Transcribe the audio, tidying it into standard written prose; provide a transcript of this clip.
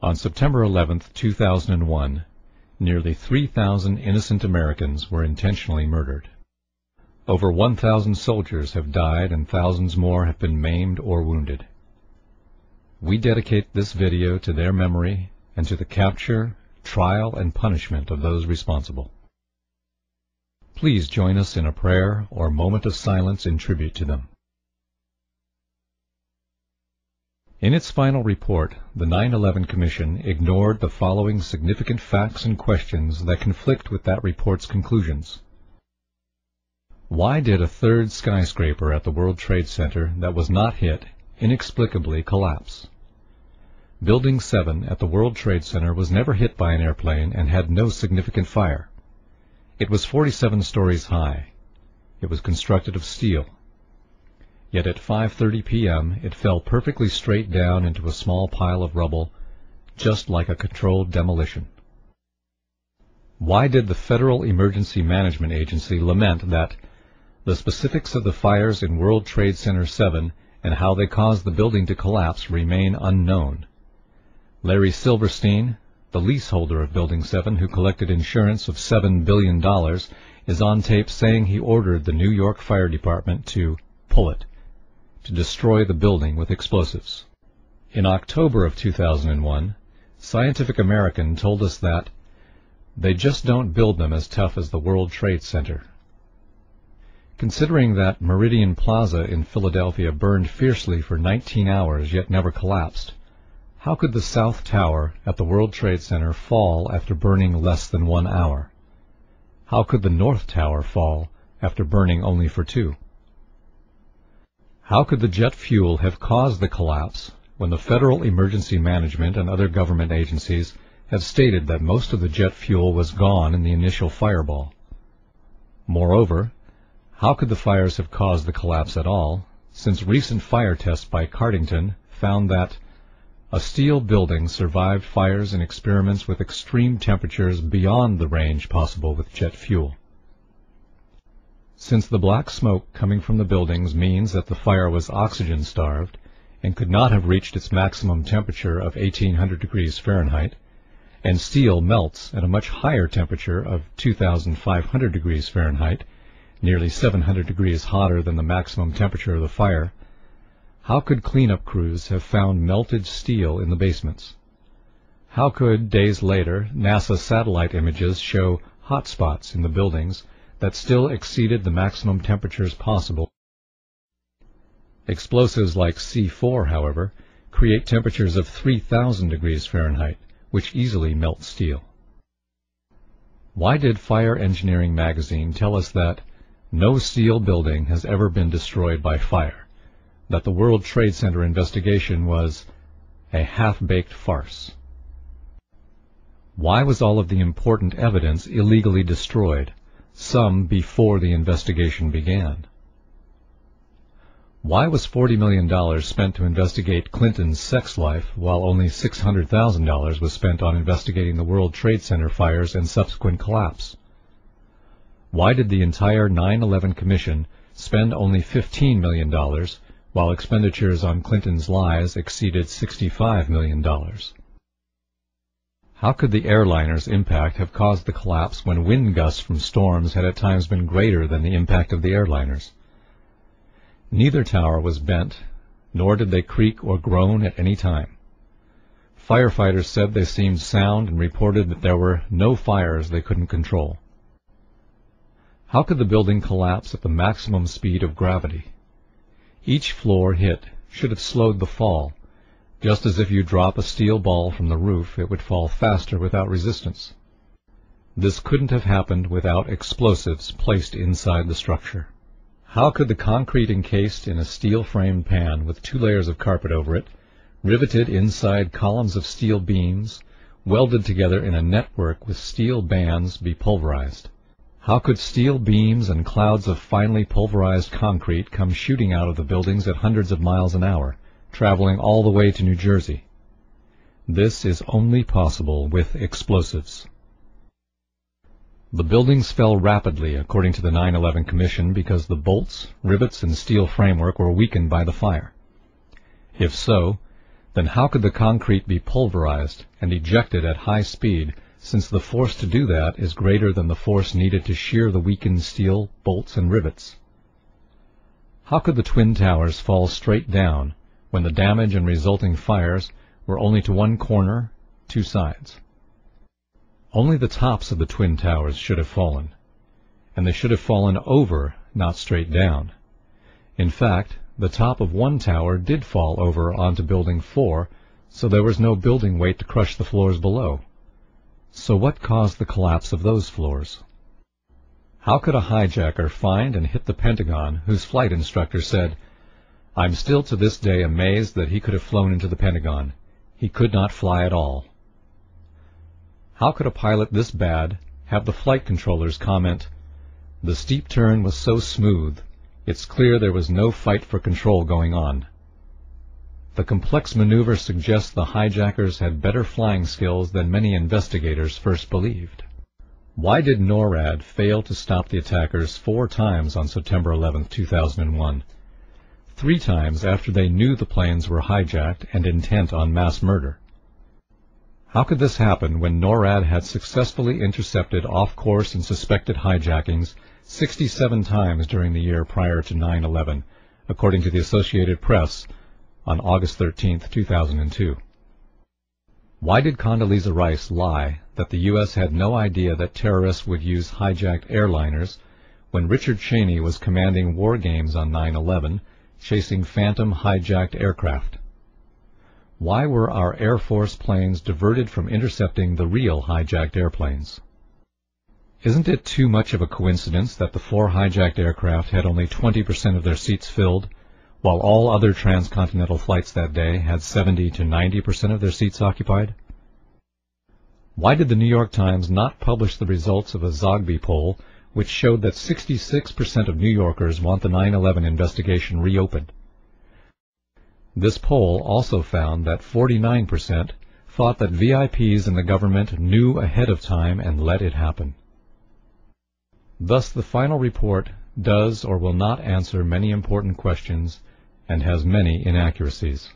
On September 11, 2001, nearly 3,000 innocent Americans were intentionally murdered. Over 1,000 soldiers have died and thousands more have been maimed or wounded. We dedicate this video to their memory and to the capture, trial, and punishment of those responsible. Please join us in a prayer or moment of silence in tribute to them. In its final report, the 9/11 Commission ignored the following significant facts and questions that conflict with that report's conclusions. Why did a third skyscraper at the World Trade Center that was not hit inexplicably collapse? Building 7 at the World Trade Center was never hit by an airplane and had no significant fire. It was 47 stories high. It was constructed of steel. Yet at 5:30 p.m. it fell perfectly straight down into a small pile of rubble, just like a controlled demolition. Why did the Federal Emergency Management Agency lament that the specifics of the fires in World Trade Center 7 and how they caused the building to collapse remain unknown? Larry Silverstein, the leaseholder of Building 7 who collected insurance of $7 billion, is on tape saying he ordered the New York Fire Department to pull it, to destroy the building with explosives. In October of 2001, Scientific American told us that they just don't build them as tough as the World Trade Center. Considering that Meridian Plaza in Philadelphia burned fiercely for 19 hours yet never collapsed, how could the South Tower at the World Trade Center fall after burning less than 1 hour? How could the North Tower fall after burning only for 2? How could the jet fuel have caused the collapse when the Federal Emergency Management and other government agencies have stated that most of the jet fuel was gone in the initial fireball? Moreover, how could the fires have caused the collapse at all, since recent fire tests by Cardington found that a steel building survived fires in experiments with extreme temperatures beyond the range possible with jet fuel? Since the black smoke coming from the buildings means that the fire was oxygen-starved and could not have reached its maximum temperature of 1,800 degrees Fahrenheit, and steel melts at a much higher temperature of 2,500 degrees Fahrenheit, nearly 700 degrees hotter than the maximum temperature of the fire, how could cleanup crews have found melted steel in the basements? How could, days later, NASA satellite images show hot spots in the buildings that still exceeded the maximum temperatures possible? Explosives like C4, however, create temperatures of 3,000 degrees Fahrenheit, which easily melt steel. Why did Fire Engineering magazine tell us that no steel building has ever been destroyed by fire, that the World Trade Center investigation was a half-baked farce? Why was all of the important evidence illegally destroyed, some before the investigation began? Why was $40 million spent to investigate Clinton's sex life while only $600,000 was spent on investigating the World Trade Center fires and subsequent collapse? Why did the entire 9/11 Commission spend only $15 million while expenditures on Clinton's lies exceeded $65 million? How could the airliner's impact have caused the collapse when wind gusts from storms had at times been greater than the impact of the airliners? Neither tower was bent, nor did they creak or groan at any time. Firefighters said they seemed sound and reported that there were no fires they couldn't control. How could the building collapse at the maximum speed of gravity? Each floor hit should have slowed the fall, just as if you drop a steel ball from the roof, it would fall faster without resistance. This couldn't have happened without explosives placed inside the structure. How could the concrete encased in a steel-framed pan with 2 layers of carpet over it, riveted inside columns of steel beams, welded together in a network with steel bands, be pulverized? How could steel beams and clouds of finely pulverized concrete come shooting out of the buildings at hundreds of miles an hour, traveling all the way to New Jersey? This is only possible with explosives. The buildings fell rapidly, according to the 9/11 Commission, because the bolts, rivets, and steel framework were weakened by the fire. If so, Then how could the concrete be pulverized and ejected at high speed, since the force to do that is greater than the force needed to shear the weakened steel, bolts, and rivets? How could the twin towers fall straight down when the damage and resulting fires were only to one corner, two sides? Only the tops of the twin towers should have fallen, and they should have fallen over, not straight down. In fact, the top of one tower did fall over onto Building 4, so there was no building weight to crush the floors below. So what caused the collapse of those floors? How could a hijacker find and hit the Pentagon whose flight instructor said, "I'm still to this day amazed that he could have flown into the Pentagon. He could not fly at all"? How could a pilot this bad have the flight controllers comment, "The steep turn was so smooth, it's clear there was no fight for control going on"? The complex maneuver suggests the hijackers had better flying skills than many investigators first believed. Why did NORAD fail to stop the attackers 4 times on September 11, 2001? 3 times after they knew the planes were hijacked and intent on mass murder. How could this happen when NORAD had successfully intercepted off-course and suspected hijackings 67 times during the year prior to 9/11, according to the Associated Press on August 13, 2002? Why did Condoleezza Rice lie that the U.S. had no idea that terrorists would use hijacked airliners when Richard Cheney was commanding war games on 9/11, chasing phantom hijacked aircraft? Why were our Air Force planes diverted from intercepting the real hijacked airplanes? Isn't it too much of a coincidence that the 4 hijacked aircraft had only 20% of their seats filled, while all other transcontinental flights that day had 70 to 90% of their seats occupied? Why did the New York Times not publish the results of a Zogby poll, which showed that 66% of New Yorkers want the 9/11 investigation reopened? This poll also found that 49% thought that VIPs in the government knew ahead of time and let it happen. Thus, the final report does or will not answer many important questions and has many inaccuracies.